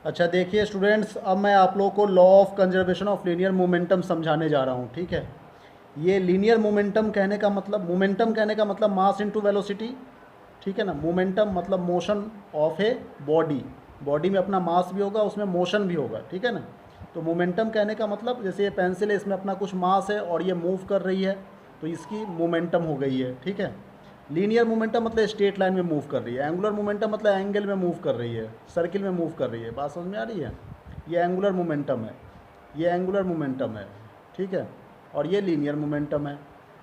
अच्छा देखिए स्टूडेंट्स, अब मैं आप लोगों को law of conservation of linear momentum समझाने जा रहा हूँ। ठीक है, ये लीनियर मोमेंटम कहने का मतलब मास इनटू वेलोसिटी। ठीक है ना, मोमेंटम मतलब motion of a body. Body में अपना मास भी होगा, उसमें मोशन भी होगा। ठीक है ना, तो मोमेंटम कहने का मतलब जैसे ये पेंसिल है, इसमें अपना कुछ मास है और ये मूव कर रही है, तो इसकी मोमेंटम हो गई है। ठीक है, लीनियर मोमेंटम मतलब स्ट्रेट लाइन में मूव कर रही है। एंगुलर मोमेंटम मतलब एंगल में मूव कर रही है, सर्किल में मूव कर रही है। बात समझ में आ रही है? ये एंगुलर मोमेंटम है, ये एंगुलर मोमेंटम है। ठीक है, और ये लीनियर मोमेंटम है।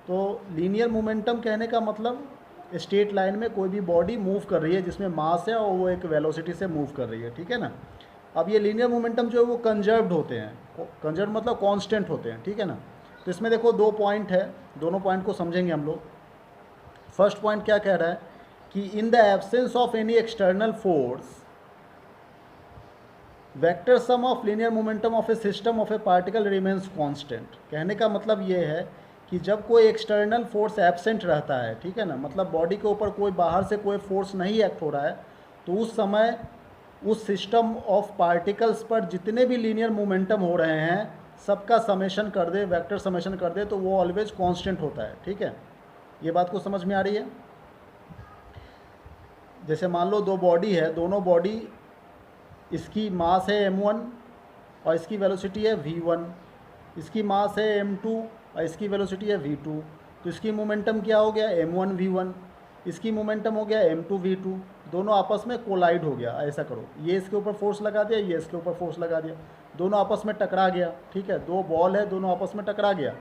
तो लीनियर मोमेंटम कहने का मतलब स्ट्रेट लाइन में कोई भी बॉडी मूव कर रही है जिसमें मास है और वो एक वेलोसिटी से मूव कर रही है। ठीक है ना, अब ये लीनियर मोमेंटम जो है वो कंजर्व्ड होते हैं। कंजर्व मतलब कांस्टेंट होते हैं। ठीक है ना, तो इसमें देखो दो पॉइंट है, दोनों पॉइंट को समझेंगे हम लोग। फर्स्ट पॉइंट क्या कह रहा है कि in the absence of any external force vector sum of linear momentum of A system of A particle remains constant. कहने का मतलब ये है कि जब कोई एक्सटर्नल फोर्स एब्सेंट रहता है, ठीक है ना, मतलब बॉडी के ऊपर कोई बाहर से कोई फोर्स नहीं एक्ट हो रहा है, तो उस समय उस सिस्टम ऑफ पार्टिकल्स पर जितने भी लीनियर मोमेंटम हो रहे हैं सबका समेशन कर दे, वेक्टर समेशन कर दे, तो वो ऑलवेज कांस्टेंट होता है। ठीक है, ये बात को समझ में आ रही है? जैसे मान लो दो बॉडी है, दोनों बॉडी, इसकी मास है m1 और इसकी वेलोसिटी है v1, इसकी मास है m2 और इसकी वेलोसिटी है v2, तो इसकी मोमेंटम क्या हो गया? m1 v1, इसकी मोमेंटम हो गया m2 v2, दोनों आपस में कोलाइड हो गया। ऐसा करो, ये इसके ऊपर फोर्स लगा दिया, ये इसके ऊपर फोर्स लगा दिया, दोनों आपस में टकरा गया। ठीक है, दो बॉल है, दोनों आपस में टकरा गया,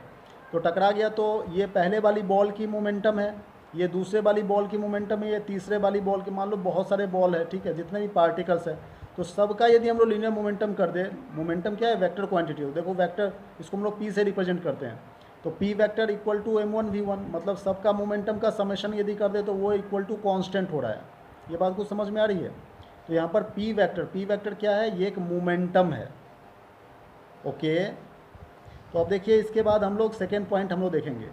तो टकरा गया तो ये पहले वाली बॉल की मोमेंटम है, ये दूसरे वाली बॉल की मोमेंटम है, ये तीसरे वाली बॉल की। मान लो बहुत सारे बॉल है, ठीक है, जितने भी पार्टिकल्स है, तो सबका यदि हम लोग लीनियर मोमेंटम कर दे, मोमेंटम क्या है? वेक्टर क्वांटिटी हो। देखो वेक्टर, इसको हम लोग पी से रिप्रेजेंट करते हैं, तो P vector equal to m1 v1, मतलब सबका मोमेंटम का समेशन यदि कर दे तो वो इक्वल टू कांस्टेंट हो रहा है। ये बात कुछ समझ में आ रही है? तो यहाँ पर पी वेक्टर क्या है? ये एक मोमेंटम है। ओके, तो अब देखिए इसके बाद हम लोग सेकेंड पॉइंट हम लोग देखेंगे।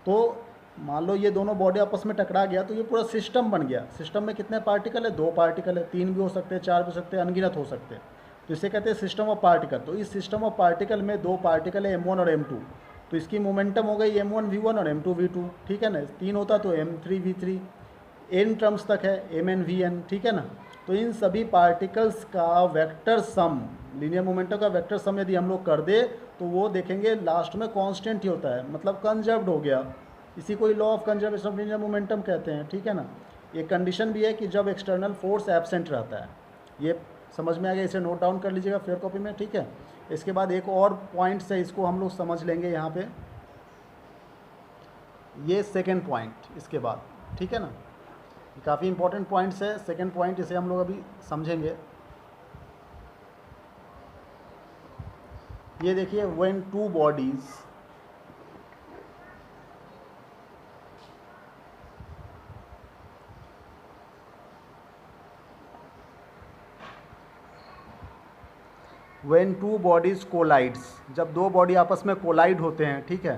तो मान लो ये दोनों बॉडी आपस में टकरा गया, तो ये पूरा सिस्टम बन गया। सिस्टम में कितने पार्टिकल है? दो पार्टिकल है, तीन भी हो सकते हैं, चार भी हो सकते हैं, अनगिनत हो सकते हैं। तो इसे कहते हैं सिस्टम ऑफ पार्टिकल। तो इस सिस्टम ऑफ पार्टिकल में दो पार्टिकल है m1 और m2, तो इसकी मोमेंटम हो गई m1 v1 और m2 v2। ठीक है ना, तीन होता तो m3 v3, n टर्म्स तक है mn vn। ठीक है ना, तो इन सभी पार्टिकल्स का वेक्टर सम, लीनियर मोमेंटम का वेक्टर सम यदि हम लोग कर दे तो वो देखेंगे लास्ट में कांस्टेंट ही होता है, मतलब कंजर्व्ड हो गया। इसी को ही law of conservation of linear momentum कहते हैं। ठीक है ना, ये कंडीशन भी है कि जब एक्सटर्नल फोर्स एब्सेंट रहता है। ये समझ में आ गया, इसे नोट डाउन कर लीजिएगा फेयर कॉपी में। ठीक है, इसके बाद एक और पॉइंट है, इसको हम लोग समझ लेंगे यहाँ पे, ये सेकेंड पॉइंट इसके बाद। ठीक है ना, काफ़ी इंपॉर्टेंट पॉइंट्स है सेकेंड पॉइंट, इसे हम लोग अभी समझेंगे। ये देखिए, when two bodies when two bodies collides, जब दो बॉडी आपस में कोलाइड होते हैं, ठीक है,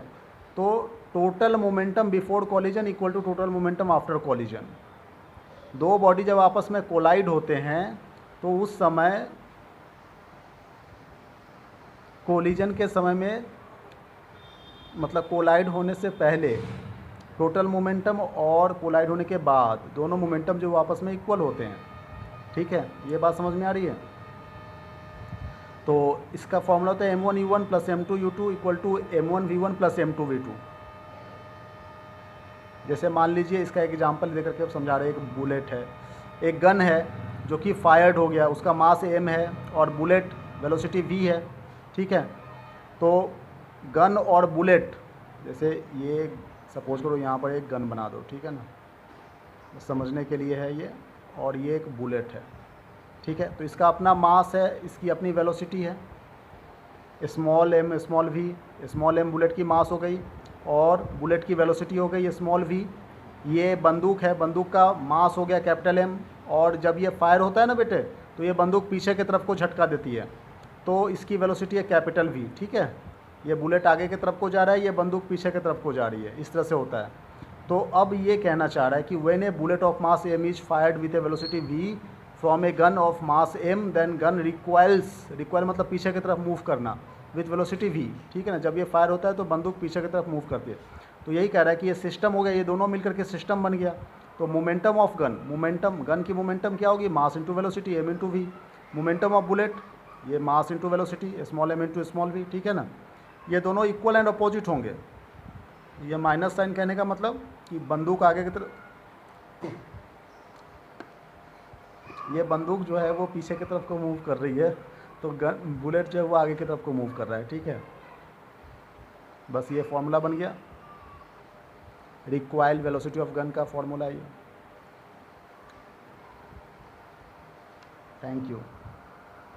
तो total momentum before collision equal to total momentum after collision. दो बॉडी जब आपस में कोलाइड होते हैं तो उस समय कोलिजन के समय में, मतलब कोलाइड होने से पहले टोटल मोमेंटम और कोलाइड होने के बाद दोनों मोमेंटम जो आपस में इक्वल होते हैं। ठीक है, ये बात समझ में आ रही है? तो इसका फॉर्मूला होता है m1u1 plus m2u2 equal to m1v1 plus m2v2। जैसे मान लीजिए, इसका एक एग्जांपल देकर के अब समझा रहे हैं। एक बुलेट है, एक गन है जो कि फायर्ड हो गया, उसका मास m है और बुलेट वेलोसिटी v है। ठीक है, तो गन और बुलेट, जैसे ये सपोज करो यहाँ पर एक गन बना दो, ठीक है ना, समझने के लिए है ये, और ये एक बुलेट है। ठीक है, तो इसका अपना मास है, इसकी अपनी वेलोसिटी है small m small v। Small m bullet की मास हो गई और बुलेट की वेलोसिटी हो गई स्मॉल v। ये बंदूक है, बंदूक का मास हो गया कैपिटल M, और जब ये फायर होता है ना बेटे, तो ये बंदूक पीछे की तरफ को झटका देती है, तो इसकी वेलोसिटी है कैपिटल V। ठीक है, ये बुलेट आगे की तरफ को जा रहा है, ये बंदूक पीछे की तरफ को जा रही है, इस तरह से होता है। तो अब ये कहना चाह रहा है कि when a bullet of mass m is fired with a velocity v from a gun of mass m, then gun recoil मतलब पीछे की तरफ मूव करना विथ वेलोसिटी v, ठीक है ना। जब ये फायर होता है तो बंदूक पीछे की तरफ मूव करती है। तो यही कह रहा है कि ये सिस्टम हो गया, ये दोनों मिलकर के सिस्टम बन गया। तो मोमेंटम ऑफ गन की मोमेंटम क्या होगी, mass into velocity m into v. Momentum of bullet, ये mass into velocity small m into small v, ठीक है ना। ये दोनों इक्वल एंड अपोजिट होंगे। ये माइनस साइन कहने का मतलब कि बंदूक आगे की तरफ, ये बंदूक जो है वो पीछे की तरफ को मूव कर रही है, तो गन बुलेट जो है वो आगे की तरफ को मूव कर रहा है, ठीक है। बस ये फॉर्मूला बन गया, रिक्वायर्ड वेलोसिटी ऑफ गन का फॉर्मूला ये। Thank you.